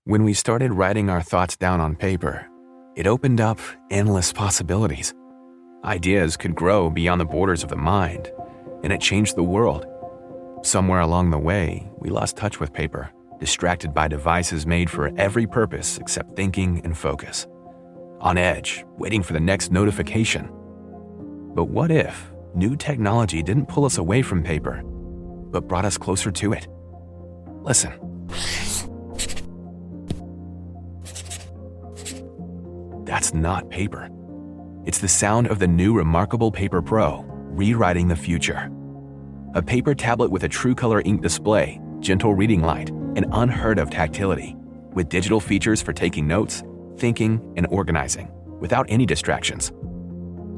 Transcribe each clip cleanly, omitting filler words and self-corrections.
When we started writing our thoughts down on paper, it opened up endless possibilities. Ideas could grow beyond the borders of the mind, and it changed the world. Somewhere along the way, we lost touch with paper, distracted by devices made for every purpose except thinking and focus. On edge, waiting for the next notification. But what if new technology didn't pull us away from paper, but brought us closer to it? Listen. That's not paper. It's the sound of the new Remarkable Paper Pro, rewriting the future. A paper tablet with a true-color ink display, gentle reading light, and unheard-of tactility, with digital features for taking notes, thinking, and organizing, without any distractions.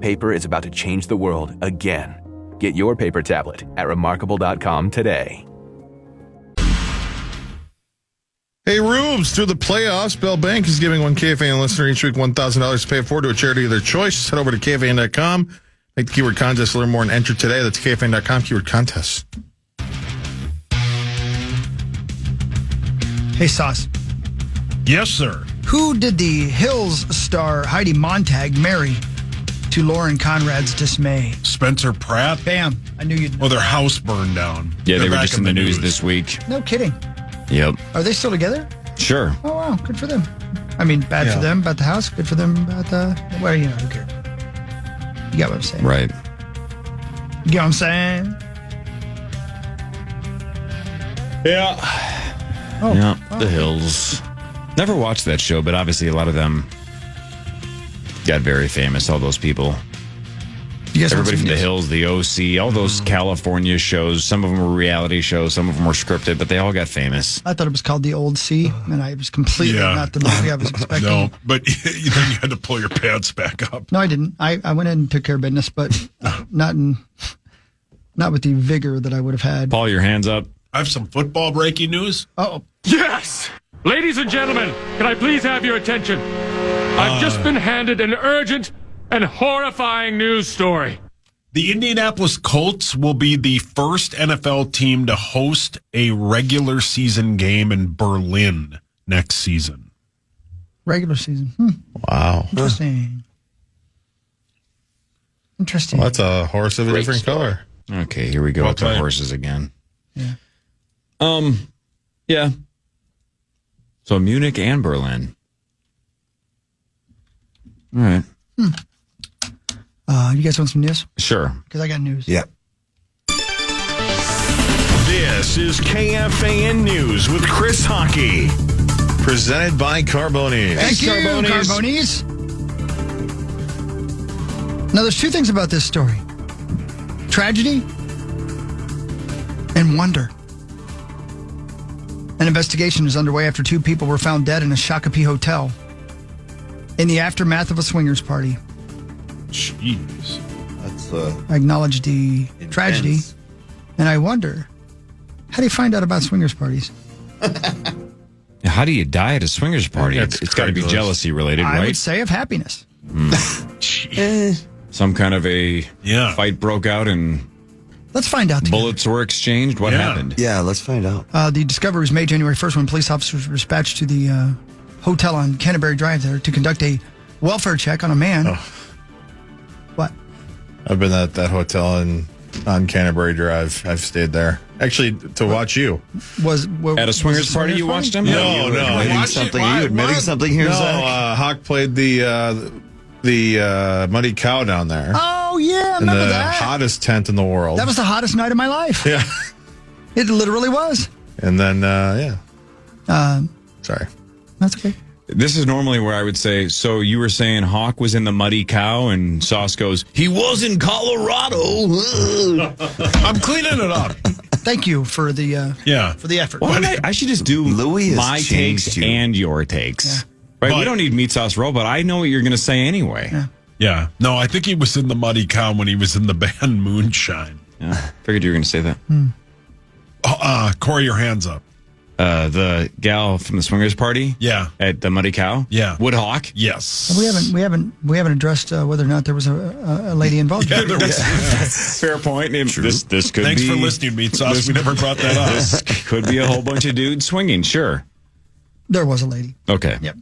Paper is about to change the world again. Get your paper tablet at remarkable.com today. Hey, Rubes, through the playoffs, Bell Bank is giving one KFAN listener each week $1,000 to pay it forward to a charity of their choice. Just head over to KFAN.com, make the keyword contest, learn more, and enter today. That's KFAN.com, keyword contest. Hey, Sauce. Yes, sir. Who did the Hills star Heidi Montag marry to Lauren Conrad's dismay? Spencer Pratt. Bam. I knew you'd know. Well, their house burned down. Yeah, They're they were back just in the news this week. No kidding. Yep. Are they still together? Sure. Oh, wow. Good for them. I mean, bad for them about the house. Good for them about the... Well, you know, who cares? You get what I'm saying? Right. You get what I'm saying? Yeah. Oh, yeah, wow. The Hills. Never watched that show, but obviously a lot of them got very famous, all those people. You guys Everybody want from some The news? Hills, the OC, all those California shows. Some of them were reality shows, some of them were scripted, but they all got famous. I thought it was called The Old Sea, and I was completely not the movie I was expecting. No, but then you had to pull your pants back up. No, I didn't. I went in and took care of business, but not with the vigor that I would have had. Paul, your hands up. I have some football breaking news. Oh, Yes! Ladies and gentlemen, can I please have your attention? I've just been handed an urgent and horrifying news story. The Indianapolis Colts will be the first NFL team to host a regular season game in Berlin next season. regular season. Wow. Interesting. Interesting. Well, that's a horse of a different color. Okay, here we go with the horses again. Yeah. Yeah. So Munich and Berlin. All right. You guys want some news? Sure. Because I got news. Yeah. This is KFAN News with Chris Hockey. Presented by Carboni. Thank you, Carbonis. Now, there's two things about this story. Tragedy and wonder. An investigation is underway after two people were found dead in a Shakopee hotel in the aftermath of a swingers party. Jeez. That's I acknowledge the tragedy, and I wonder, how do you find out about swingers parties? How do you die at a swingers party? That's It's got to be Craigslist. jealousy related, I right? would say of happiness. Some kind of a Yeah. fight broke out and Let's find out together. bullets were exchanged. What happened? Yeah, let's find out. The discovery was made January 1st when police officers were dispatched to the hotel on Canterbury Drive there to conduct a welfare check on a man. What? I've been at that hotel on Canterbury Drive. I've stayed there. Actually, to watch you. At a swingers party, you watched him? No. Admitting something. Are you admitting something here, No, Zach? Hawk played the Muddy Cow down there. Oh, yeah, I in remember the that. hottest tent in the world. That was the hottest night of my life. Yeah. It literally was. And then, sorry. That's okay. This is normally where I would say, so you were saying Hawk was in the Muddy Cow, and Sauce goes, he was in Colorado. I'm cleaning it up. Thank you for the for the effort. Why don't I should just do Louis has my changed takes you. and your takes. Yeah. Right? We But- don't need Meat Sauce Robot. I know what you're going to say anyway. Yeah. Yeah. No, I think he was in the Muddy Cow when he was in the band Moonshine. Yeah. Figured you were going to say that. Corey, your hands up. The gal from the swingers party? Yeah. At the Muddy Cow? Yeah. Woodhawk? Yes. We haven't addressed whether or not there was a lady involved. Yeah, there was. Fair point. This could Thanks be. for listening, Meat Sauce. We never brought that up. This could be a whole bunch of dudes swinging, sure. There was a lady. Okay. Yep.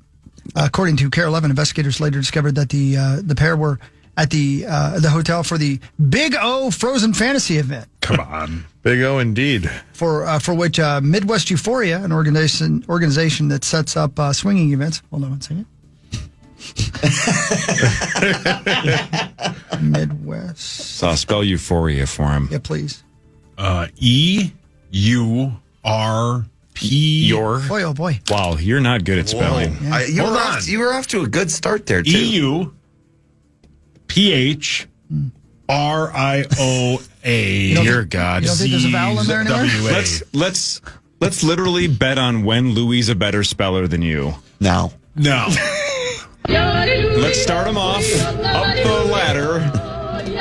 According to Care 11, investigators later discovered that the pair were at the hotel for the Big O Frozen Fantasy event. Come on. Big O indeed. For which Midwest Euphoria, an organization that sets up swinging events. Hold on one second. Midwest. So I'll spell Euphoria for him. Yeah, please. EURP. Your. Boy, oh boy. Wow, you're not good at spelling. Yeah. You were off to a good start there, too. EUPHRIOA. Dear God. You don't think there's a vowel in there anywhere? Let's literally bet on when Louis is a better speller than you. Now. No. Let's start them off up the ladder.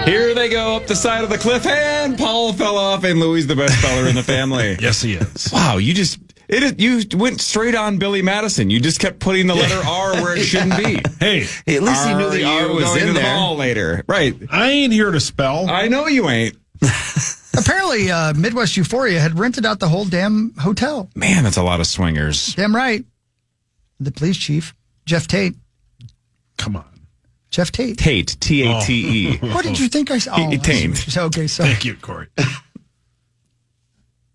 Here they go up the side of the cliff, and Paul fell off, and Louis the best speller in the family. Yes, he is. Wow, you went straight on Billy Madison. You just kept putting the letter R where it shouldn't be. Hey, At least he knew the R was in the there. ball later. Right. I ain't here to spell. I know you ain't. Apparently, Midwest Euphoria had rented out the whole damn hotel. Man, that's a lot of swingers. Damn right. The police chief, Jeff Tate. Come on. Jeff Tate. Tate, T-A-T-E. What did you think I said? Oh, Taint. Okay, sorry. Thank you, Corey.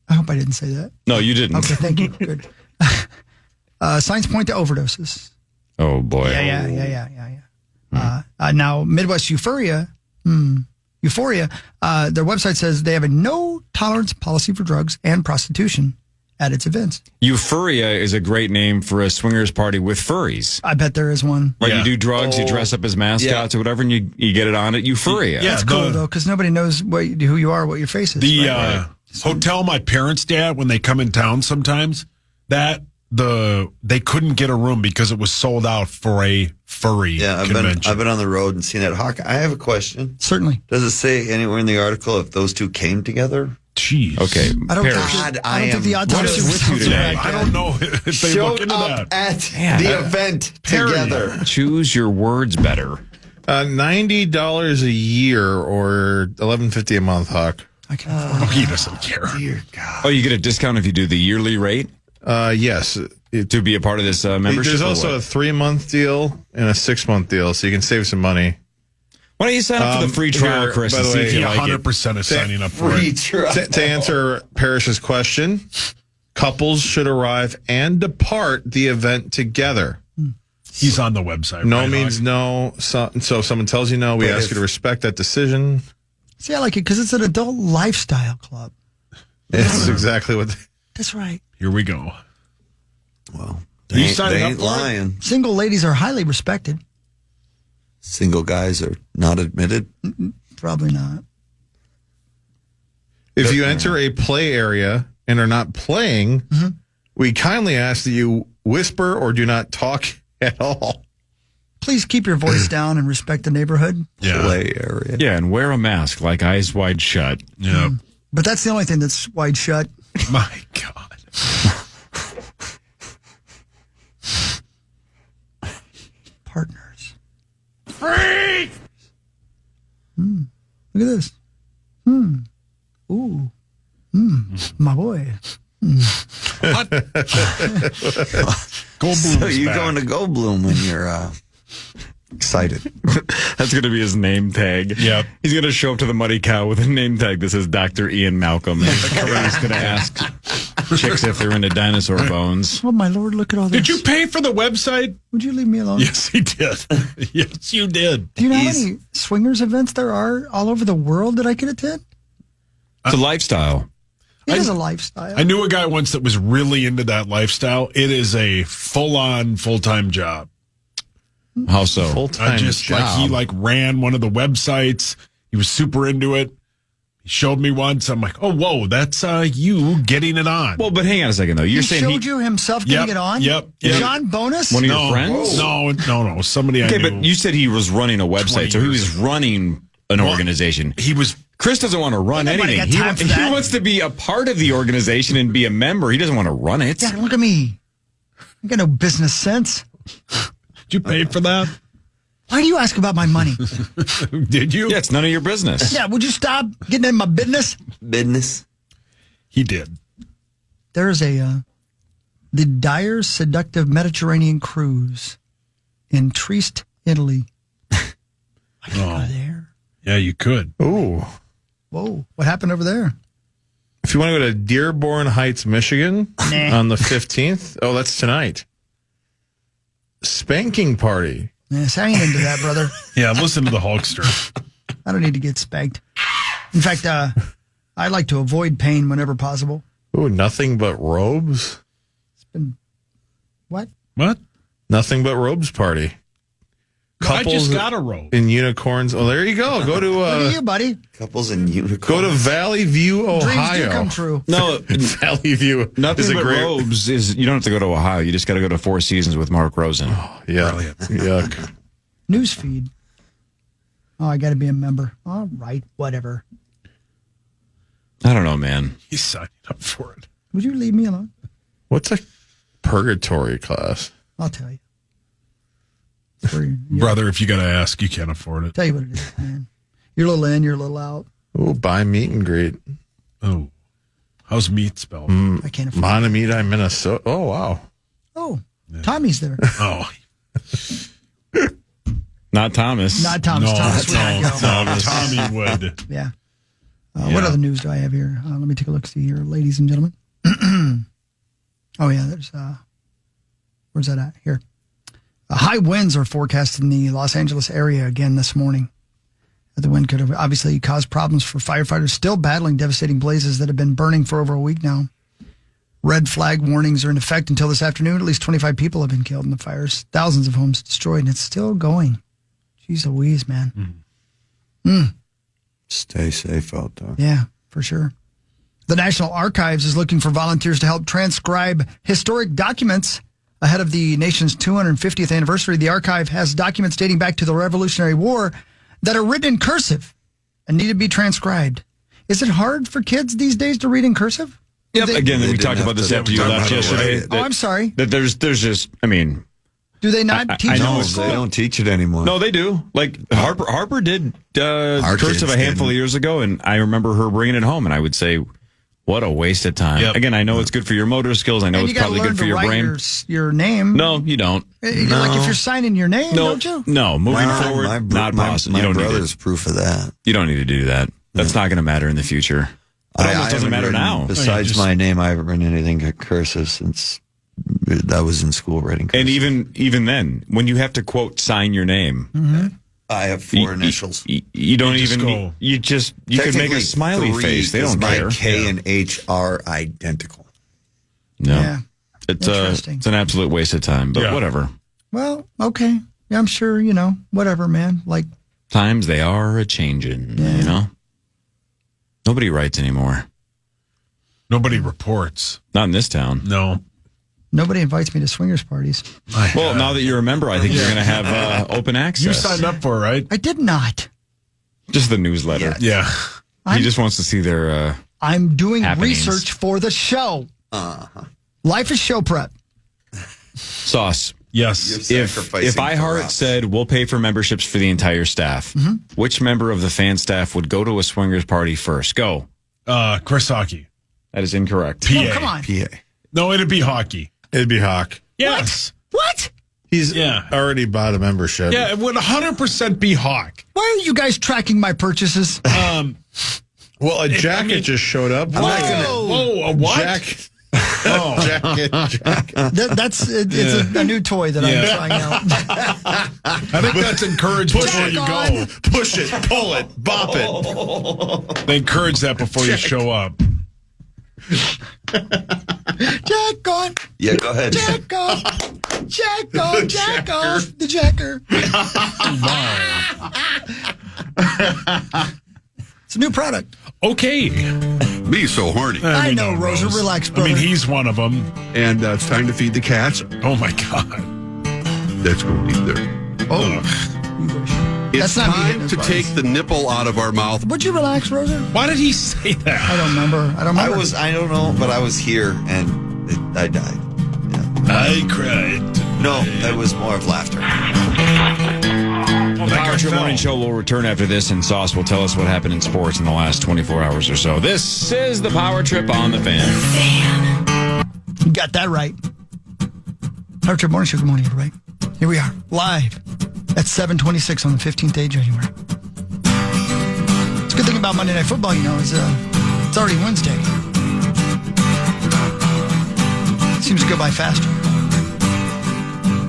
I hope I didn't say that. No, you didn't. Okay, thank you. Good. Signs point to overdoses. Oh, boy. Yeah. Now, Midwest Euphoria, their website says they have a no-tolerance policy for drugs and prostitution at its events. Euphoria is a great name for a swingers party with furries. I bet there is one. Right, Yeah. you do drugs, you dress up as mascots or whatever, and you get it on at Euphoria. Yeah. That's cool, though, because nobody knows who you are, what your face is. The right? hotel my parents stay at when they come in town sometimes, they couldn't get a room because it was sold out for a furry convention. I've been on the road and seen that. Hawk, I have a question. Certainly. Does it say anywhere in the article if those two came together? Jeez. Okay. I don't Paris. think the What autopsy is with you results are today? back I yet. don't know if they look Showed into up that. at the event together. Choose your words better. $90 a year or $11.50 a month, Hawk. I can afford it. He doesn't care. Dear God. Oh, you get a discount if you do the yearly rate Yes. to be a part of this membership? There's or also a what? 3-month deal and a 6-month deal, so you can save some money. Why don't you sign up for the free trial, here, Chris, by and the see way, if you He like it? 100% is signing up for Free it. trial. To answer Parrish's question, couples should arrive and depart the event together. He's on the website. No right, means Hawk? no. So if someone tells you no, we But ask if- you to respect that decision. See, I like it because it's an adult lifestyle club. It's exactly what. That's right. Here we go. Well, You they ain't, signed they up ain't for it? lying. Single ladies are highly respected. Single guys are not admitted. Probably not. If you enter a play area and are not playing, we kindly ask that you whisper or do not talk at all. Please keep your voice down and respect the neighborhood. Yeah. Play area. Yeah, and wear a mask, like eyes wide shut. Yeah. But that's the only thing that's wide shut. My God. Partners. Freak! Look at this. Ooh. My boy. What? Goldblum's So you back. going to Go Bloom when you're excited. That's going to be his name tag. Yep. He's going to show up to the Muddy Cow with a name tag that says Dr. Ian Malcolm. And he's going to ask chicks if they're into dinosaur bones. Oh, my Lord, look at all this. Did you pay for the website? Would you leave me alone? Yes, he did. Yes, you did. Do you know how many swingers events there are all over the world that I could attend? It's a lifestyle. It is a lifestyle. I knew a guy once that was really into that lifestyle. It is a full-on, full-time job. How so? Full-time job. He ran one of the websites. He was super into it. He showed me once. I'm like, oh, whoa, that's you getting it on. Well, but hang on a second, though. You're he saying showed you himself getting it on? Yep. John Bonus? One of your friends? No. Somebody Okay, I knew. but you said he was running a 20 website, so he years was running an organization. He was. Chris doesn't want to run Ain't nobody anything. got time for He that. wants to be a part of the organization and be a member. He doesn't want to run it. Yeah, look at me. I got no business sense. Did you pay for that? Why do you ask about my money? Did you? Yeah, it's none of your business. Yeah, would you stop getting in my business? Business. He did. There's a the Dyer's Seductive Mediterranean Cruise in Trieste, Italy. I could go there. Yeah, you could. Ooh. Whoa. What happened over there? If you want to go to Dearborn Heights, Michigan on the 15th, that's tonight. Spanking party. Yes, I ain't into that, brother. Yeah, listen to the Hulkster. I don't need to get spanked. In fact, I like to avoid pain whenever possible. Ooh, nothing but robes? It's been... What? What? Nothing but robes party. I just got a robe. In unicorns. Oh, there you go. Go to... Look at you, buddy. Couples in unicorns. Go to Valley View, Ohio. Dreams do come true. No, Valley View. nothing but robes is, you don't have to go to Ohio. You just got to go to Four Seasons with Mark Rosen. Yeah. Yuck. Newsfeed. Oh, I got to be a member. All right, whatever. I don't know, man. He's signing up for it. Would you leave me alone? What's a purgatory class? I'll tell you. Brother, if you got to ask, you can't afford it. Tell you what it is, man. You're a little in, you're a little out. Ooh, buy meet and greet. Oh. How's meat spelled? I can't afford it. Montemita, Minnesota. Oh, wow. Oh, Tommy's there. Oh. Not Thomas. Not Thomas. No, Thomas would not go. no, Tommy would. Yeah. What other news do I have here? Let me take a look. See here, ladies and gentlemen. Oh, yeah, there's... where's that at? Here. High winds are forecast in the Los Angeles area again this morning. The wind could have obviously caused problems for firefighters still battling devastating blazes that have been burning for over a week now. Red flag warnings are in effect until this afternoon. At least 25 people have been killed in the fires. Thousands of homes destroyed, and it's still going. Jeez Louise, man. Stay safe out there. Yeah, for sure. The National Archives is looking for volunteers to help transcribe historic documents. Ahead of the nation's 250th anniversary, the archive has documents dating back to the Revolutionary War that are written in cursive and need to be transcribed. Is it hard for kids these days to read in cursive? Yep. Again, we talked about this after you left yesterday. I'm sorry. That there's just, I mean... Do they not teach it in school? They don't teach it anymore. No, they do. Like Harper did cursive a handful of years ago, and I remember her bringing it home, and I would say... What a waste of time. Yep. Again, I know it's good for your motor skills. I know it's probably good for your brain. Your name. No, you don't. Like if you're signing your name, don't you? No, moving forward, not possible. My brother's proof of that. You don't need to do that. That's not going to matter in the future. It almost doesn't matter now. Besides my name, I haven't written anything cursive since I was in school writing cursive. And even then, when you have to, quote, sign your name. I have four initials. You don't even. You could make a smiley face. They don't care. K and H are identical. No, Yeah. it's an absolute waste of time. But whatever. Well, okay. Yeah, I'm sure, whatever, man. Like Times they are a changing. You know, nobody writes anymore. Nobody reports. Not in this town. No. nobody invites me to swingers parties. Well, now that you're a member, I think you're going to have open access. You signed up for it, right? I did not. Just the newsletter. Yeah. He just wants to see their I'm doing happenings. research for the show. Life is show prep. Sauce. Yes. If iHeart said we'll pay for memberships for the entire staff, which member of the fan staff would go to a swingers party first? Go. Chris Hockey. That is incorrect. PA. Oh, come on. PA. No, it'd be hockey. It'd be Hawk. Yes. What? He's already bought a membership. Yeah, it would 100% be Hawk. Why are you guys tracking my purchases? Well, a jacket just showed up. Whoa, a what? Jacket. Jacket. It's a new toy that I'm trying out. I think that's encouraged before you go. Push it, pull it, bop it. They encourage that before you show up. Jack on. Yeah, go ahead. Jack off. Jack on. Jack off. The jacker. It's a new product. Okay. Me so horny. I know, Rosa. Rose. Relax, brother. I mean, he's one of them. And it's time to feed the cats. Oh, my God. Let's go eat there. You wish. It's That's not me time hitting to his take buttons. the nipple out of our mouth. Would you relax, Rosa? Why did he say that? I don't remember. I don't know, but I was here and I died. Yeah. I cried. No, it was more of laughter. The Power Trip Morning Show will return after this, and Sauce will tell us what happened in sports in the last 24 hours or so. This is the Power Trip on the Fan. You got that right. Power Trip Morning Show. Good morning, everybody. Here we are, live at 7:26 on the 15th day of January. It's a good thing about Monday Night Football, is it's already Wednesday. It seems to go by faster.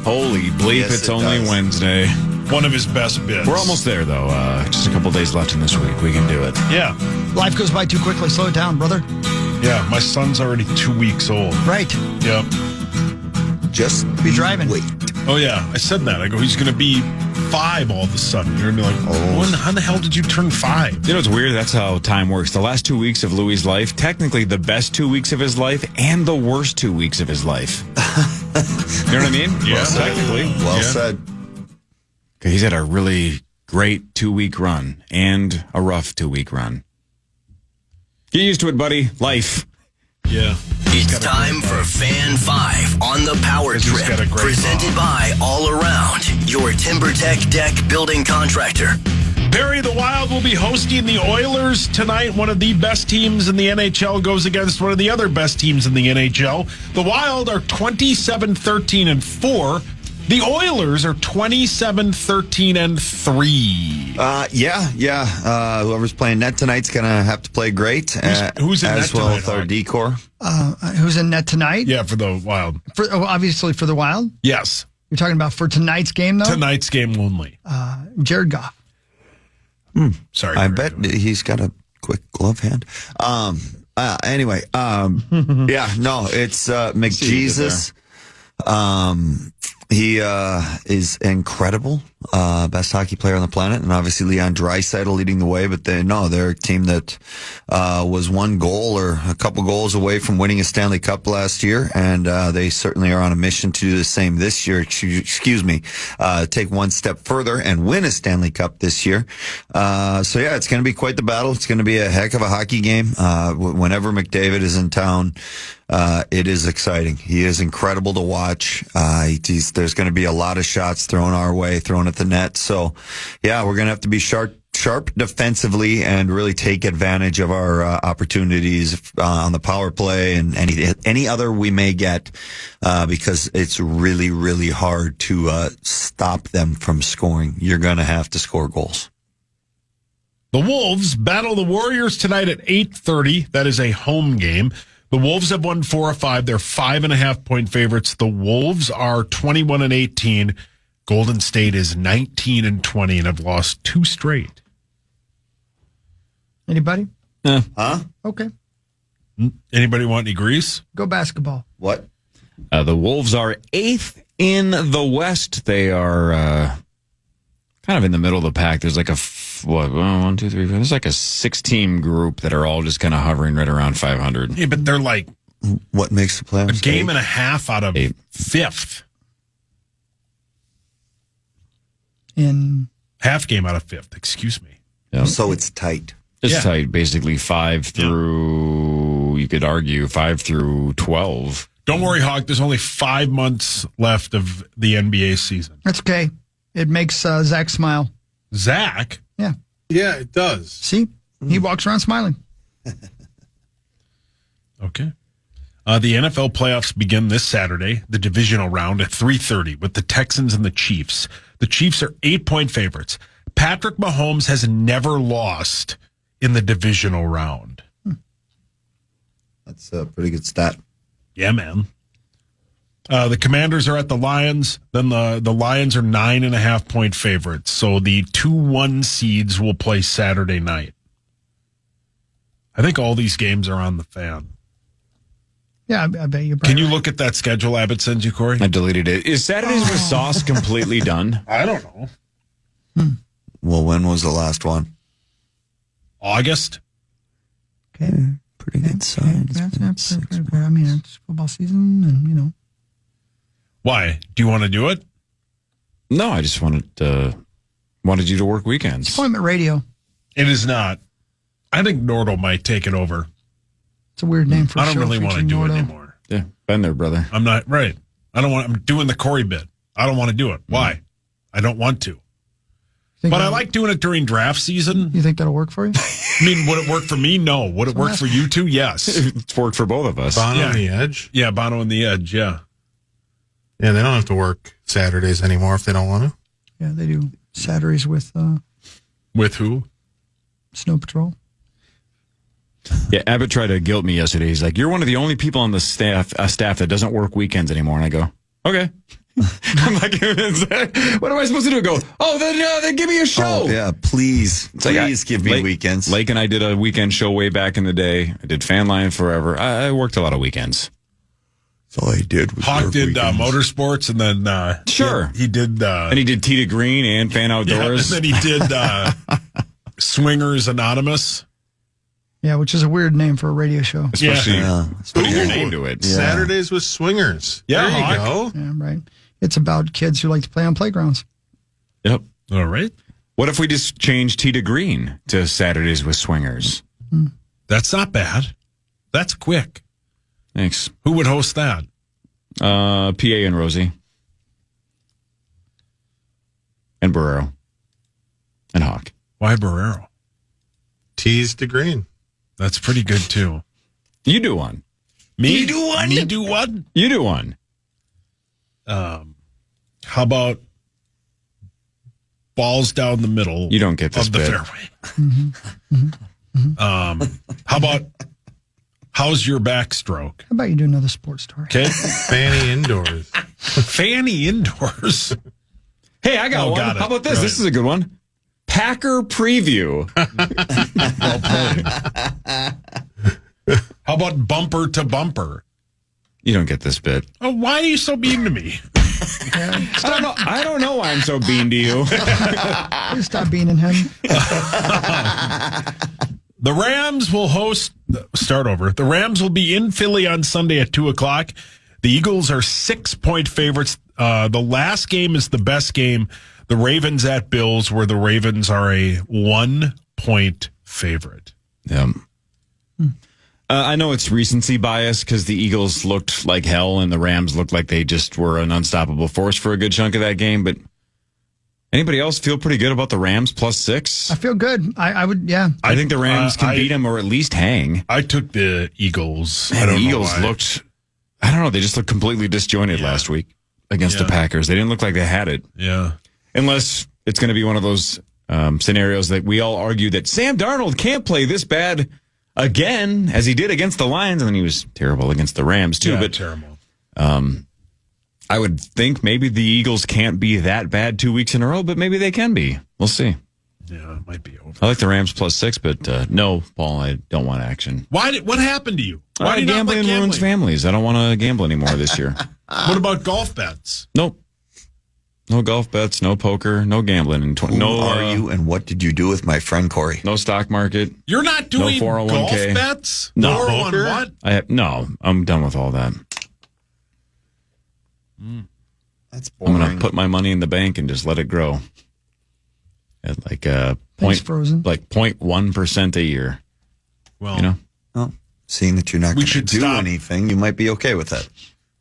Holy bleep, yes, it's only Wednesday. One of his best bits. We're almost there, though. Just a couple days left in this week. We can do it. Yeah. Life goes by too quickly. Slow it down, brother. Yeah, my son's already 2 weeks old. Right. Yep. Just be driving. Wait. Oh, yeah. I said that. I go, he's going to be 5 all of a sudden. You're going to be like, how the hell did you turn 5? You know, it's weird. That's how time works. The last 2 weeks of Louis' life, technically the best 2 weeks of his life and the worst 2 weeks of his life. You know what I mean? Yeah. Well, technically. Well said. He's had a really great 2-week run and a rough 2-week run. Get used to it, buddy. Life. Yeah. It's time for Fan 5 on the Power Trip. Presented by All Around, your TimberTech deck building contractor. Barry the Wild will be hosting the Oilers tonight. One of the best teams in the NHL goes against one of the other best teams in the NHL. The Wild are 27-13-4. The Oilers are 27-13-3. Whoever's playing net tonight's going to have to play great. Who's in net as well tonight, with our decor. Who's in net tonight? Yeah, for the Wild. Obviously for the Wild? Yes. You're talking about for tonight's game, though? Tonight's game only. Jared Goff. Sorry. I bet he's got a quick glove hand. Anyway, it's McJesus. He is incredible. Best hockey player on the planet. And obviously Leon Draisaitl leading the way. But they're a team that was one goal or a couple goals away from winning a Stanley Cup last year. And they certainly are on a mission to do the same this year. Take one step further and win a Stanley Cup this year. It's going to be quite the battle. It's going to be a heck of a hockey game. Whenever McDavid is in town, it is exciting. He is incredible to watch. There's going to be a lot of shots thrown our way, thrown at the net. So, we're going to have to be sharp defensively and really take advantage of our opportunities on the power play and any other we may get because it's really, really hard to stop them from scoring. You're going to have to score goals. The Wolves battle the Warriors tonight at 8:30. That is a home game. The Wolves have won 4 of 5. They're 5.5-point favorites. The Wolves are 21-18. Golden State is 19-20 and have lost 2 straight. Anybody? Huh? Okay. Anybody want any grease? Go basketball. What? The Wolves are 8th in the West. They are kind of in the middle of the pack. There's like a 1, 2, 3, 4. There's like a 6-team group that are all just kind of hovering right around 500. Yeah, but they're like what makes the playoffs? A game and a half out of 5th. In half game out of 5th. Excuse me. Yep. So it's tight. It's tight. Basically 5 through. You could argue 5 through 12. Don't worry, Hawk. There's only 5 months left of the NBA season. That's okay. It makes Zach smile. Zach? Yeah. Yeah, it does. See? He walks around smiling. Okay. The NFL playoffs begin this Saturday, the divisional round at 3:30 with the Texans and the Chiefs. The Chiefs are 8-point favorites. Patrick Mahomes has never lost in the divisional round. That's a pretty good stat. Yeah, man. The Commanders are at the Lions. Then the Lions are 9.5-point favorites. So the 2-1 seeds will play Saturday night. I think all these games are on the Fan. Yeah, I bet you. Can you look at that schedule Abbott sends you, Corey? I deleted it. Is Saturdays with Sauce completely done? I don't know. Well, when was the last one? August. Okay. Pretty good signs. I mean, it's football season, and Why? Do you want to do it? No, I just wanted you to work weekends. Appointment radio. It is not. I think Nordle might take it over. It's a weird name for a show. I don't really want to do it anymore. Yeah, been there, brother. I'm not right. I'm doing the Corey bit. I don't want to do it. Why? I don't want to. But I like doing it during draft season. You think that'll work for you? I mean, would it work for me? No. Would it work for you too? Yes. It's worked for both of us. Bono on the Edge? Yeah, Bono on the Edge, yeah. Yeah, they don't have to work Saturdays anymore if they don't want to. Yeah, they do Saturdays with With who? Snow Patrol. Yeah, Abbott tried to guilt me yesterday. He's like, "You're one of the only people on the staff that doesn't work weekends anymore." And I go, "Okay." I'm like, "What am I supposed to do?" Go, "Oh, then give me a show." Oh, yeah, please give me Lake, weekends. Lake and I did a weekend show way back in the day. I did Fan Line forever. I worked a lot of weekends. That's all I did. Was Hawk work did weekends. motorsports, and then Sure, he did. And he did Tee to Green and Fan Outdoors. And then he did Swingers Anonymous. Yeah, which is a weird name for a radio show. Especially Yeah. putting your name to it. Yeah. Saturdays with Swingers. Yeah, there you Hawk. go. Yeah, right. It's about kids who like to play on playgrounds. Yep. All right. What if we just change Tee to Green to Saturdays with Swingers? That's not bad. That's quick. Thanks. Who would host that? PA and Rosie. And Barrero. And Hawk. Why Barrero? Tees to Green. That's pretty good, too. You do one. Me? You do one? Me do one? You do one. How about balls down the middle? You don't get this of the bit. fairway. How about how's your backstroke? How about you do another sports story? Okay, Fanny Indoors. Fanny Indoors. Hey, I got one. Got it. How about this? Right. This is a good one. Packer preview. How about bumper to bumper? You don't get this bit. Oh, why are you so mean to me? I don't know why I'm so bean to you. Please stop being in him. The Rams will start over. The Rams will be in Philly on Sunday at 2:00. The Eagles are 6-point favorites. The last game is the best game. The Ravens at Bills, where the Ravens are a 1-point favorite. Yeah. I know it's recency bias because the Eagles looked like hell and the Rams looked like they just were an unstoppable force for a good chunk of that game. But anybody else feel pretty good about the Rams +6? I feel good. I would, yeah. I think the Rams can beat them or at least hang. I took the Eagles. Man, I don't the know Eagles why. looked, I don't know, they just looked completely disjointed last week against the Packers. They didn't look like they had it. Yeah. Unless it's going to be one of those scenarios that we all argue that Sam Darnold can't play this bad again, as he did against the Lions, and then he was terrible against the Rams too. Yeah, but terrible. I would think maybe the Eagles can't be that bad 2 weeks in a row, but maybe they can be. We'll see. Yeah, it might be over. I like the Rams +6, but no, Paul, I don't want action. What happened to you? Why do you not gambling like ruins families. I don't want to gamble anymore this year. What about golf bets? Nope. No golf bets, no poker, no gambling. Who are you and what did you do with my friend Corey? No stock market. You're not doing No 401k. golf bets? No. 401 what? No, I'm done with all that. That's I'm boring. going to put my money in the bank and just let it grow at like Thanks, Frozen. like 0.1% a year. Well, You know, Well, seeing that you're not We going to should do stop. anything, you might be okay with that.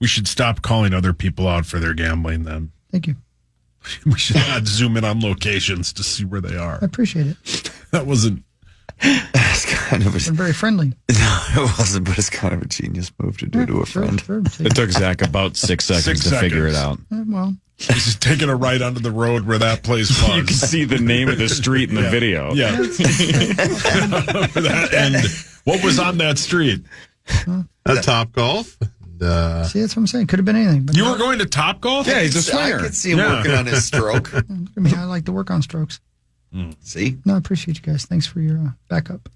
we should stop calling other people out for their gambling then. Thank you. We should not zoom in on locations to see where they I are. appreciate it. That wasn't. It's kind of a, They're very friendly. no, it wasn't, but it's kind of a genius move to do to a Sure, friend. sure. it took Zach about 6 seconds 6 to figure it seconds. out. Well, He's just taking a right onto the road where that place was. You can see the name of the street in the video. Yeah. And what was on that street? Top Golf. And, see, that's what I'm saying. Could have been anything. But You were going to Top Golf? Yeah, he's a I swinger. could see him Yeah. working on his stroke. I mean, I like to work on strokes. See? No, I appreciate you guys. Thanks for your backup.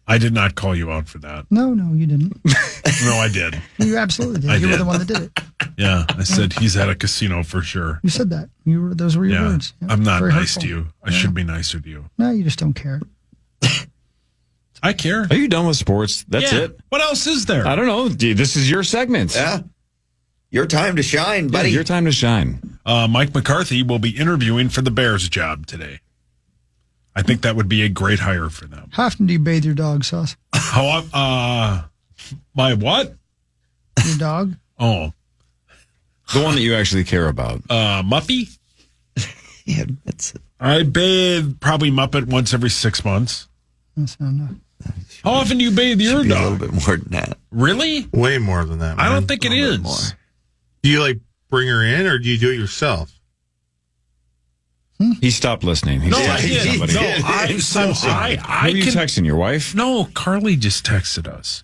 I did not call you out for that. No, you didn't. No, I did. You absolutely did. I You were did. the one that did it. Yeah, I said he's at a casino for sure. You said that. Those were your Yeah, words. Yeah, I'm not very nice hurtful. to you. I should be nicer to you. No, you just don't care. I care. Are you done with sports? That's Yeah. it? What else is there? I don't know. Dude, this is your segment. Yeah. Your time to shine, Yeah, buddy. your time to shine. Mike McCarthy will be interviewing for the Bears job today. I think that would be a great hire for them. How often do you bathe your dog, Sauce? How? My what? Your dog? Oh, The one that you actually care about. Muppy. He admits it. I bathe probably Muppet once every 6 months. That's not enough. How often do you bathe your Should be a little dog? bit more than that. Really? way more than that. I man. don't think it A little is. bit more. Do you like bring her in, or do you do it yourself? He stopped listening. He's texting somebody. Who are you texting? Your wife? No, Carly just texted us.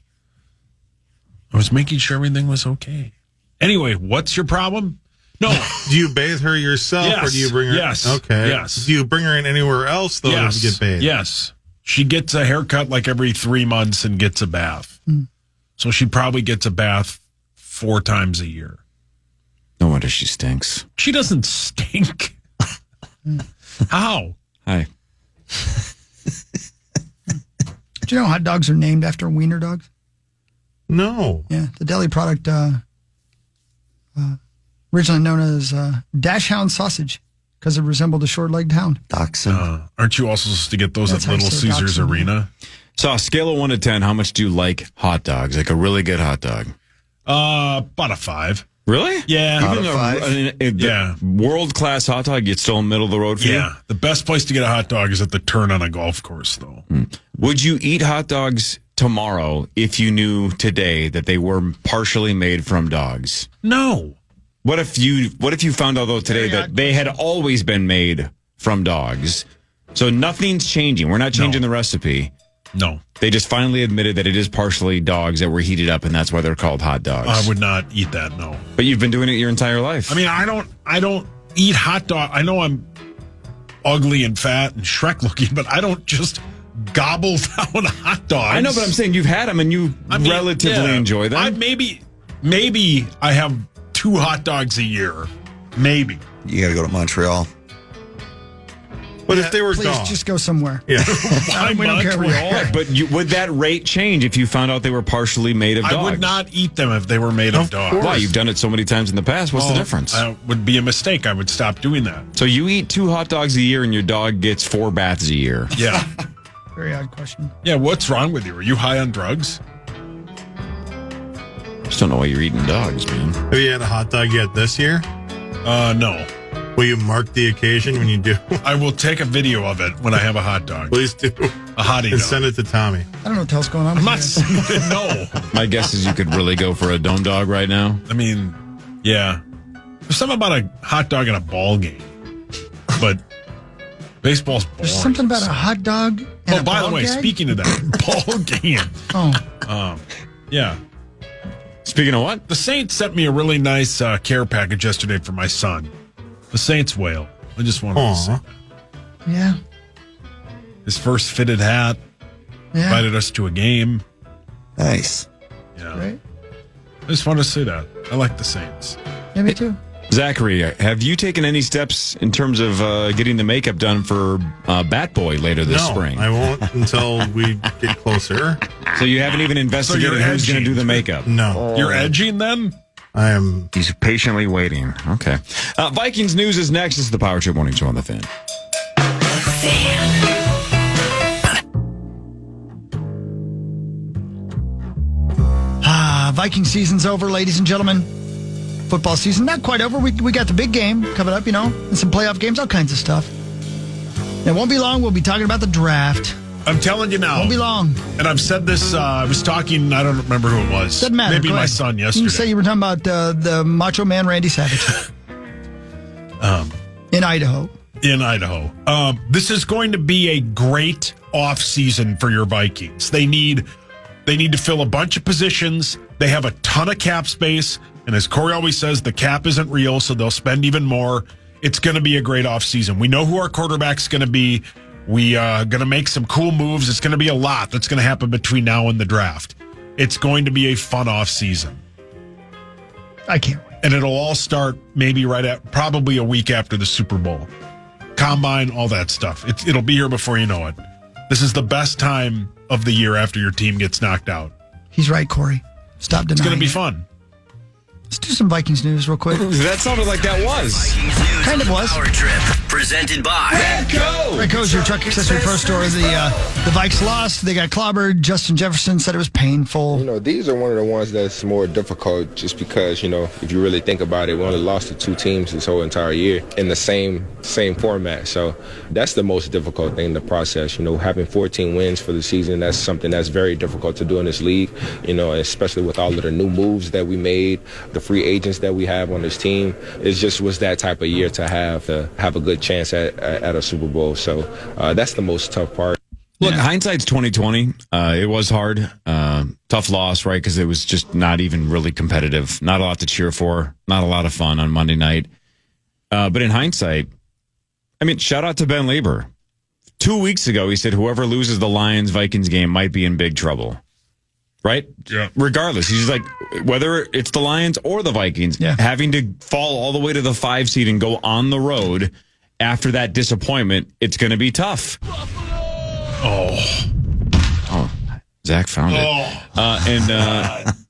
I was making sure everything was okay. Anyway, what's your problem? No. Do you bathe her yourself, or do you bring her? Yes. Okay. Yes. Do you bring her in anywhere else, though, to get bathed? Yes. She gets a haircut like every 3 months and gets a bath. So she probably gets a bath 4 times a year. No wonder she stinks. She doesn't stink. How? Hi. Do you know hot dogs are named after wiener dogs? No. Yeah, the deli product originally known as Dash Hound sausage because it resembled a short-legged hound. Dachshund. Aren't you also supposed to get those That's at Little actually Caesars dachshund. Arena? So, a scale of 1 to 10, how much do you like hot dogs? Like a really good hot dog? About a 5. Really? Yeah. Even Yeah. world-class hot dog, it's still in the middle of the road for you? Yeah. The best place to get a hot dog is at the turn on a golf course, though. Would you eat hot dogs tomorrow if you knew today that they were partially made from dogs? No. What if you found out though today that they had always been made from dogs? So nothing's changing. We're not changing the recipe. No. They just finally admitted that it is partially dogs that were heated up, and that's why they're called hot dogs. I would not eat that, no. But you've been doing it your entire life. I mean, I don't eat hot dog. I know I'm ugly and fat and Shrek looking, but I don't just gobble down hot dogs. I know, but I'm saying you've had them and you relatively enjoy them. Maybe I have 2 hot dogs a year. Maybe. You got to go to Montreal. But if they were Please dogs. just go somewhere. Yeah. We don't care where. Yeah, but would that rate change if you found out they were partially made of dogs? I would not eat them if they were made of dogs. Why? You've done it so many times in the past. What's the difference? That would be a mistake. I would stop doing that. So you eat 2 hot dogs a year and your dog gets 4 baths a year. Yeah. Very odd question. Yeah, what's wrong with you? Are you high on drugs? Just don't know why you're eating dogs, man. Have you had a hot dog yet this year? No. Will you mark the occasion when you do? I will take a video of it when I have a hot dog. Please do. A hottie And dog. send it to Tommy. I don't know what the hell's going on. I'm not saying no. My guess is you could really go for a dome dog right now. I mean, yeah. There's something about a hot dog in a ball game. But baseball's boring. There's something about a hot dog and Oh, a by the ball way, gag? speaking of that, ball game. Oh, Yeah. Speaking of what? The Saints sent me a really nice care package yesterday for my son. The Saints whale. I just wanted to say that. yeah. His first fitted hat. Yeah. Invited us to a game. Nice. Yeah. Right? I just wanted to say that. I like the Saints. Yeah, me too. Zachary, have you taken any steps in terms of getting the makeup done for Bat Boy later this spring? I won't until we get closer. So you haven't even investigated you're who's going to edging. do the makeup? No. You're edging then? I am. He's patiently waiting. Okay. Vikings news is next. This is the Power Trip Morning Show on the Fan. Viking season's over, ladies and gentlemen. Football season, not quite over. We got the big game coming up, and some playoff games, all kinds of stuff. It won't be long. We'll be talking about the draft. I'm telling you now. Won't be long. And I've said this, I was talking, I don't remember who it was. Doesn't matter. Maybe Go my ahead. son You yesterday. can say you were talking about the Macho Man Randy Savage. In Idaho. In Idaho. This is going to be a great off season for your Vikings. They need to fill a bunch of positions. They have a ton of cap space. And as Corey always says, the cap isn't real, so they'll spend even more. It's going to be a great off season. We know who our quarterback's going to be. We are going to make some cool moves. It's going to be a lot that's going to happen between now and the draft. It's going to be a fun off season. I can't wait. And it'll all start maybe probably a week after the Super Bowl. Combine, all that stuff. It'll be here before you know it. This is the best time of the year after your team gets knocked out. He's right, Corey. Stop denying It's going to be it. fun. Let's do some Vikings news real quick. That sounded like that was. Vikings news Kind of on the was. Power Trip, presented by Redco's your truck accessory pro store. The Vikes lost. They got clobbered. Justin Jefferson said it was painful. These are one of the ones that's more difficult just because, if you really think about it, we only lost to 2 teams this whole entire year in the same format. So that's the most difficult thing in the process. Having 14 wins for the season, that's something that's very difficult to do in this league, especially with all of the new moves that we made. the free agents that we have on this team. It just was that type of year to have a good chance at a Super Bowl. So that's the most tough part. Look, hindsight's 2020. It was hard. Tough loss, right? Because it was just not even really competitive. Not a lot to cheer for. Not a lot of fun on Monday night. But in hindsight, I mean, shout out to Ben Lieber. 2 weeks ago, he said whoever loses the Lions-Vikings game might be in big trouble. Right? Yeah. Regardless, he's like, whether it's the Lions or the Vikings, having to fall all the way to the 5 seed and go on the road after that disappointment, it's going to be tough. Oh, Zach found it.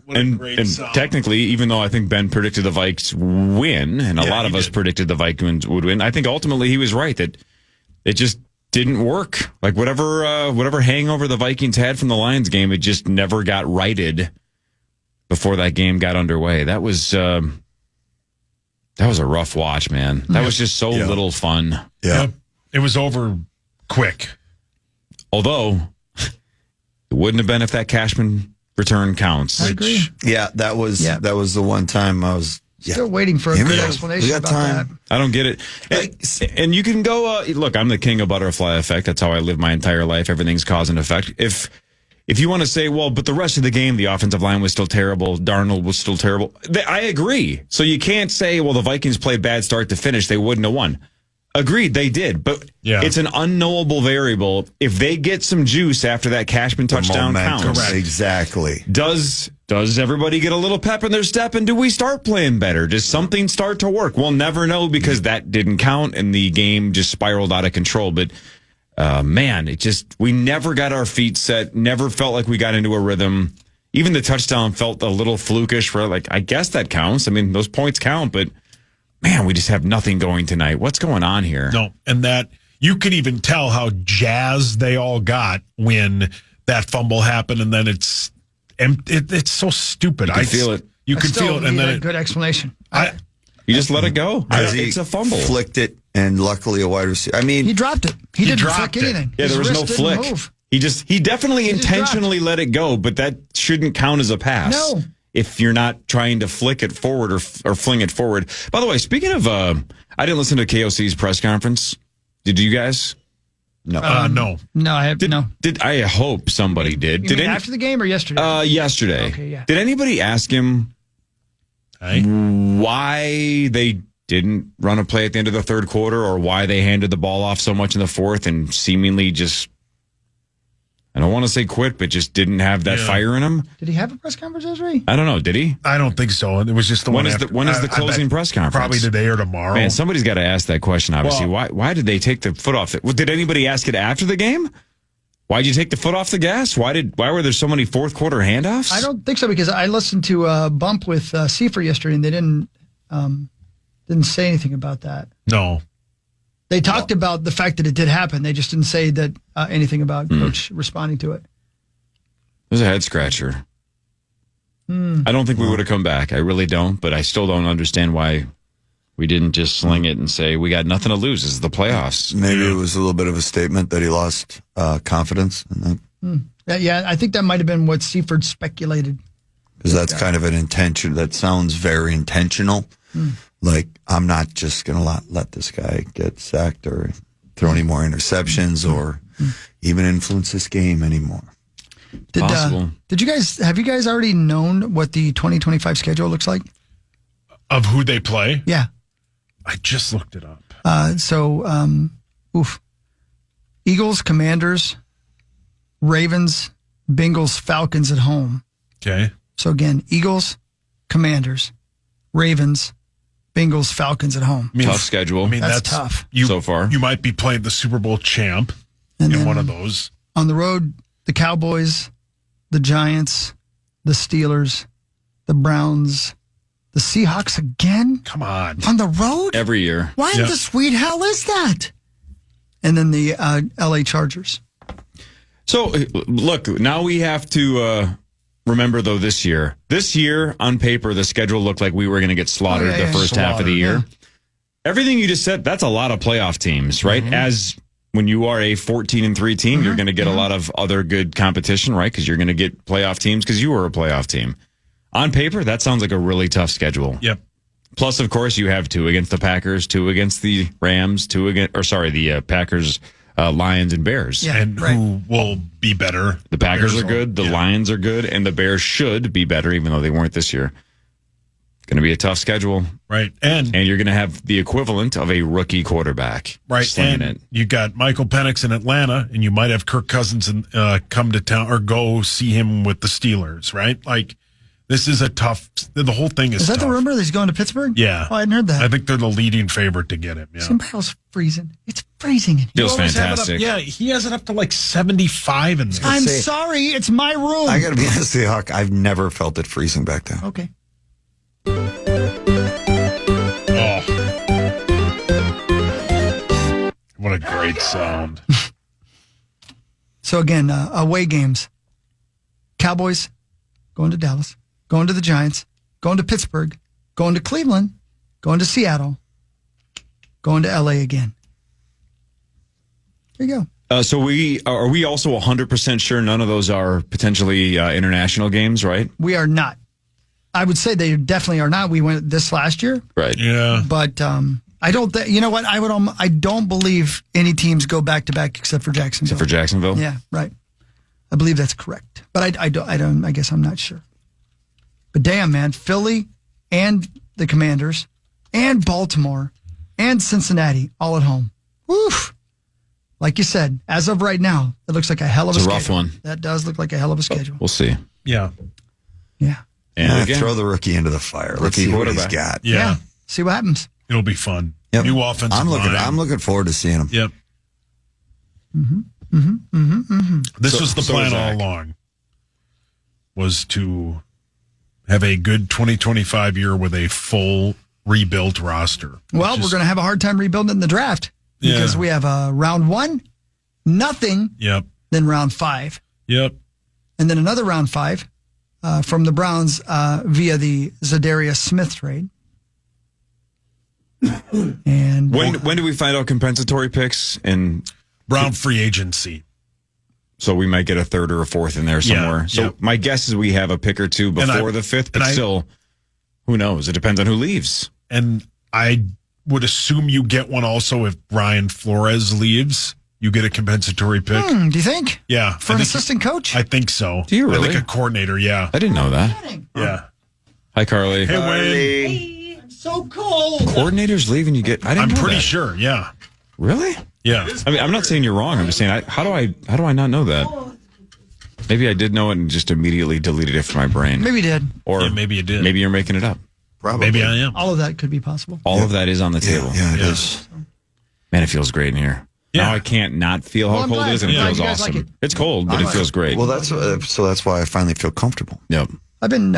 And technically, even though I think Ben predicted the Vikes win, and a lot of us predicted the Vikings would win, I think ultimately he was right that it just didn't work. Like whatever hangover the Vikings had from the Lions game, it just never got righted before that game got underway. That was a rough watch, man. That was just so little fun. Yeah. It was over quick. Although it wouldn't have been if that Cashman return counts. I agree. Yeah, that was the one time I was still waiting for a good explanation about that. I don't get it. And you can go, look, I'm the king of butterfly effect. That's how I live my entire life. Everything's cause and effect. If you want to say, well, but the rest of the game, the offensive line was still terrible. Darnold was still terrible. I agree. So you can't say, well, the Vikings played bad start to finish. They wouldn't have won. Agreed, they did. But it's an unknowable variable. If they get some juice after that Cashman touchdown counts. Correct. Exactly. Does everybody get a little pep in their step, and do we start playing better? Does something start to work? We'll never know because that didn't count and the game just spiraled out of control. But man, we never got our feet set, never felt like we got into a rhythm. Even the touchdown felt a little flukish where, like, I guess that counts. I mean, those points count, but man, we just have nothing going tonight. What's going on here? No, and that you could even tell how jazzed they all got when that fumble happened, and then it's so stupid. I feel it. You could feel it, and then a good explanation. You just let it go. It's a fumble. Flicked it, and luckily a wide receiver. I mean, he dropped it. He didn't flick anything. Yeah, there was no flick. He definitely intentionally let it go, but that shouldn't count as a pass. No. If you're not trying to flick it forward or fling it forward. By the way, speaking of, I didn't listen to KOC's press conference. Did you guys? No. No, I have no. I hope somebody did. You mean after the game or yesterday? Yesterday. Okay, yeah. Did anybody ask him why they didn't run a play at the end of the third quarter, or why they handed the ball off so much in the fourth and seemingly just, I don't want to say quit, but just didn't have that fire in him? Did he have a press conference, Esri? I don't know. Did he? I don't think so. It was just the one after. When is the closing press conference? Probably today or tomorrow. Man, somebody's got to ask that question, obviously. Why did they take the foot off? Did anybody ask it after the game? Why'd you take the foot off the gas? Why were there so many fourth quarter handoffs? I don't think so, because I listened to Bump with Seifer yesterday, and they didn't say anything about that. No. They talked about the fact that it did happen. They just didn't say that anything about Coach responding to it. It was a head scratcher. I don't think we would have come back. I really don't, but I still don't understand why we didn't just sling it and say, we got nothing to lose. This is the playoffs. Maybe it was a little bit of a statement that he lost confidence in that. Yeah, I think that might have been what Seifert speculated. Because that's kind of an intention. That sounds very intentional. Like, I'm not just going to let this guy get sacked or throw any more interceptions or even influence this game anymore. Possible. Have you guys already known what the 2025 schedule looks like? Of who they play? Yeah. I just looked it up. Eagles, Commanders, Ravens, Bengals, Falcons at home. Okay. So again, Eagles, Commanders, Ravens, Bengals, Falcons at home. Tough schedule. I mean, that's tough. So far. You might be playing the Super Bowl champ in one of those. On the road, the Cowboys, the Giants, the Steelers, the Browns, the Seahawks again? Come on. On the road? Every year. Why in the sweet hell is that? And then the LA Chargers. So, look, now we have to remember, though, this year, on paper, the schedule looked like we were going to get slaughtered the first half of the year. Yeah. Everything you just said, that's a lot of playoff teams, right? Mm-hmm. As when you are a 14-3 team, you're going to get a lot of other good competition, right? Because you're going to get playoff teams because you were a playoff team. On paper, that sounds like a really tough schedule. Yep. Plus, of course, you have 2 against the Packers, 2 against the Rams, the Packers, Lions, and Bears. Yeah, and who will be better? The Packers are good, the Lions are good, and the Bears should be better, even though they weren't this year. Going to be a tough schedule. Right. And you're going to have the equivalent of a rookie quarterback. Right. Slinging And it. you got Michael Penix in Atlanta, and you might have Kirk Cousins come to town or go see him with the Steelers, right? Like, this is a tough, the whole thing is Is that tough. the rumor that he's going to Pittsburgh? Yeah. Oh, I hadn't heard that. I think they're the leading favorite to get him. Yeah. St. Paul's freezing. It's freezing in here. Feels You always have it fantastic. Up, yeah, he has it up to like 75 in there. I'm sorry. It's my room. I got to be honest with you, Huck. I've never felt it freezing back there. Okay. What a great sound. So again, away games. Cowboys going to Dallas, going to the Giants, going to Pittsburgh, going to Cleveland, going to Seattle, going to LA again. There you go. So are we also 100% sure none of those are potentially international games, right? We are not. I would say they definitely are not. We went this last year. Right. Yeah. But I don't. You know what? I don't believe any teams go back to back except for Jacksonville. Except for Jacksonville? Yeah, right. I believe that's correct. But I don't. I guess I'm not sure. But damn, man, Philly and the Commanders and Baltimore and Cincinnati all at home. Woof. Like you said, as of right now, it looks like a hell of a schedule. It's a rough one. That does look like a hell of a schedule. We'll see. Yeah. Yeah. And again, throw the rookie into the fire. Let's see what he's got. Yeah. See what happens. It'll be fun. Yep. New offensive line. I'm looking forward to seeing him. Yep. This was the plan all along, was to have a good 2025 year with a full rebuilt roster. Well, we're going to have a hard time rebuilding in the draft because we have round 1, nothing. Yep. Then round 5. Yep. And then another round 5 from the Browns via the Zadarius Smith trade. And when do we find out compensatory picks? And Brown free agency. So we might get a 3rd or a 4th in there somewhere. Yeah, So my guess is we have a pick or two before the 5th, but still, who knows? It depends on who leaves. And I would assume you get one also if Brian Flores leaves. You get a compensatory pick. Do you think? Yeah. For an assistant coach? I think so. Do you really? I think a coordinator, yeah. I didn't know that. Yeah. Hi, Carly. Hey, Wayne. Hey, I'm so cold. Coordinators leaving, you get. I'm pretty sure, yeah. Really? Yeah. I mean, I'm not saying you're wrong. I'm just saying, how do I not know that? Maybe I did know it and just immediately deleted it from my brain. Maybe you did. Or maybe you did. Maybe you're making it up. Probably. Maybe I am. All of that could be possible. All of that is on the table. Yeah, it is. Man, it feels great in here. Yeah. Now I can't not feel how I'm cold glad. it is, and I'm it glad feels you guys awesome. like it. It's cold, but it feels great. Well, that's why I finally feel comfortable. Yep. I've been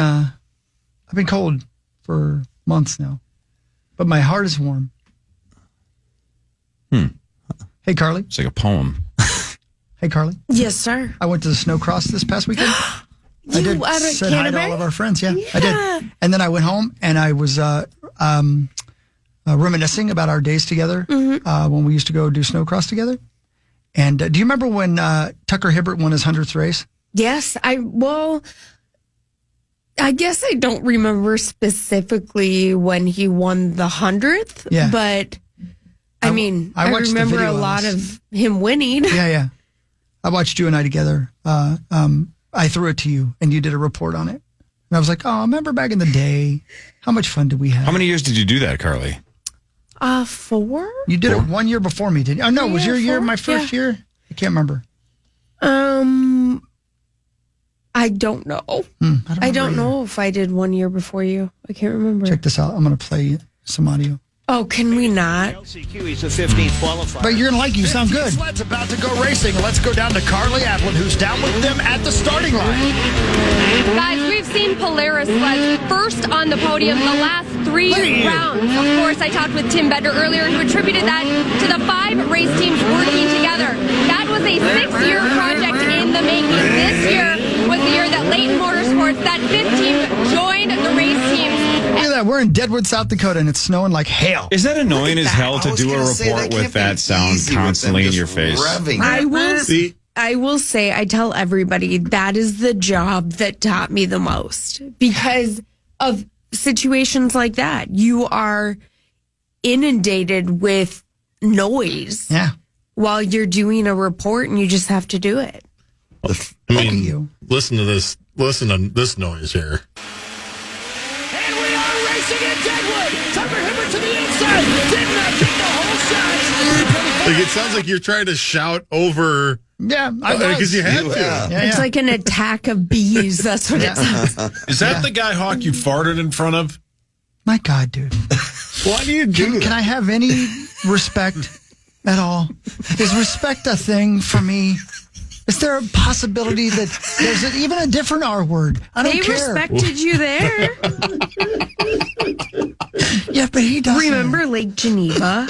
cold for months now, but my heart is warm. Hey, Carly. It's like a poem. Hey, Carly. Yes, sir. I went to the snow cross this past weekend. I did. out of Said hi to Canterbury? all of our friends. Yeah, I did. And then I went home and I was reminiscing about our days together when we used to go do snow cross together. And do you remember when Tucker Hibbert won his 100th race? Yes. I guess I don't remember specifically when he won the 100th, Yeah. but I I watched the remember video a of lot this. of him winning. Yeah. I watched you and I together. I threw it to you and you did a report on it. And I was like, oh, remember back in the day? How much fun did we have? How many years did you do that, Carly? 4? You did it 1 year before me, didn't you? Oh, no, was your year 4? my first year? I can't remember. I don't know. I don't know if I did 1 year before you. I can't remember. Check this out. I'm going to play some audio. Oh, can we not? He's the 15th qualifier. But you're going to like it. You sound good. Sled's about to go racing. Let's go down to Carly Aplin, who's down with them at the starting line. Guys, we've seen Polaris sleds first on the podium the last 3 rounds. Of course, I talked with Tim Bender earlier who attributed that to the 5 race teams working together. That was a 6-year project in the making. This year was the year that Leighton Motorsports, that 5th team, joined the race teams. Look at that. We're in Deadwood, South Dakota, and it's snowing like hell. Is that annoying as hell to do a report with that sound constantly in your face? I will. I will say, I tell everybody that is the job that taught me the most because of situations like that. You are inundated with noise while you're doing a report and you just have to do it. I mean, listen to this noise here. And we are racing in Deadwood. Tucker Hibbert to the inside. Did not get the whole shot. Like, it sounds like you're trying to shout over. Yeah, I was. Because you had to. It's like an attack of bees. That's what it sounds. Is that the guy, Hawk, you farted in front of? My God, dude. Why do you do that? Can I have any respect at all? Is respect a thing for me? Is there a possibility that there's even a different R word? I don't care. They respected you there. Yeah, but he doesn't. Remember Lake Geneva?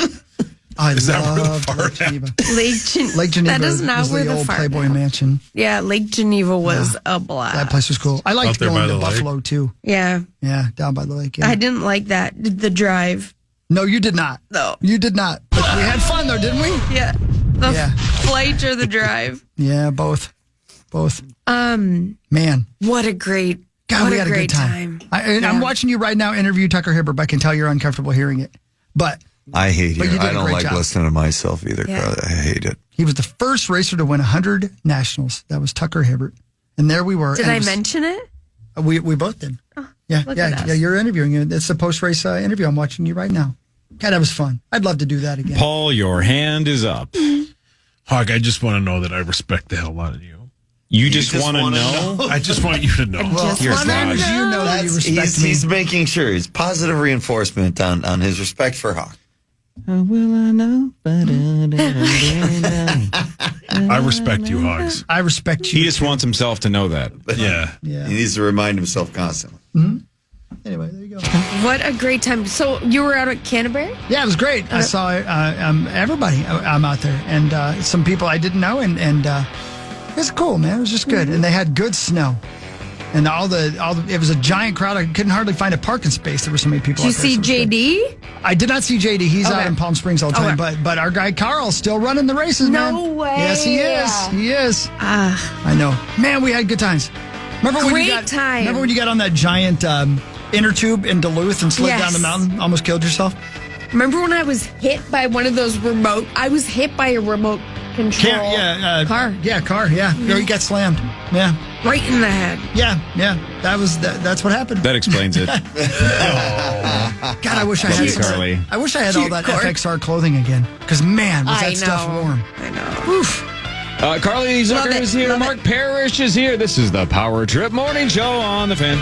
I Is that where the love fart Lake Geneva. Lake Geneva. That is not was where the the old fart Playboy happened. Mansion. Yeah, Lake Geneva was a blast. That place was cool. I liked Out there by going to the lake? Buffalo too. Yeah. Yeah, down by the lake. Yeah. I didn't like that. The drive. No, you did not. No. You did not. But we had fun though, didn't we? Yeah. The flight or the drive. Yeah, both. Man. What a great God, what we a had a great good time. time. I'm watching you right now interview Tucker Hibbert. I can tell you're uncomfortable hearing it. But I hate But it. you did I a don't great like job. listening to myself either. Yeah. Carly. I hate it. he was the first racer to win 100 nationals. That was Tucker Hibbert. And there we were. Did and I mention it? We both did. Yeah, look at us. you're interviewing. It's a post-race interview. I'm watching you right now. God, that was fun. I'd love to do that again. Paul, your hand is up. Hawk, I just want to know that I respect the hell out of you. You just want to know? I just want you to know. Just You're As long as you know that you respect me. He's making sure. He's positive reinforcement on his respect for Hawk. How will I know? I respect you, Hogs. I respect you. He just wants himself to know that. Yeah. Yeah. He needs to remind himself constantly. Anyway, there you go. What a great time. So you were out at Canterbury? Yeah, it was great. I saw everybody out there and some people I didn't know. And it was cool, man. It was just good. And they had good snow. And it was a giant crowd. I couldn't hardly find a parking space. There were so many people. Did you out there, see so it was JD? good. I did not see JD. He's Okay. out in Palm Springs all the time. But our guy Carl's still running the races, man. No way. Yes, he is. He is. I know. Man, we had good times. Remember when you got on that giant inner tube in Duluth and slid down the mountain, almost killed yourself? Remember when I was hit by one of those I was hit by a remote control car. Yeah, car. Yeah. No, you got slammed. Yeah. Right in the head. Yeah. That's what happened. That explains it. God, I wish I Love had you, Carly. I wish I had all that FXR clothing again. Because man, was that stuff warm. I know. Oof. Carly Zucker is here. Love Mark Parrish is here. This is the Power Trip Morning Show on the Fan.